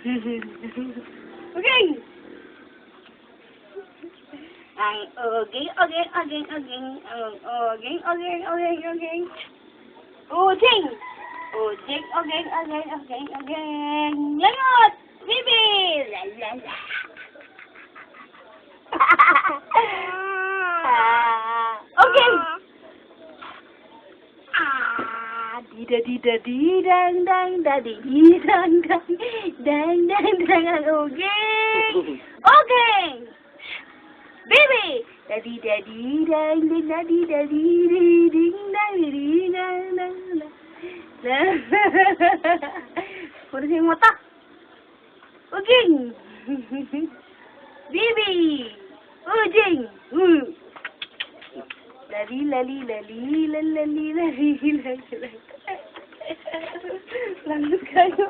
Okay. Ang oging. Ujing. Langot. Bibi. La la la. Okay. Dang dang ang uging. Okay. Baby. Daddy dang ding dang. Puro siyang mata. Uging. Baby. Ujing. Lali. Langot kayo.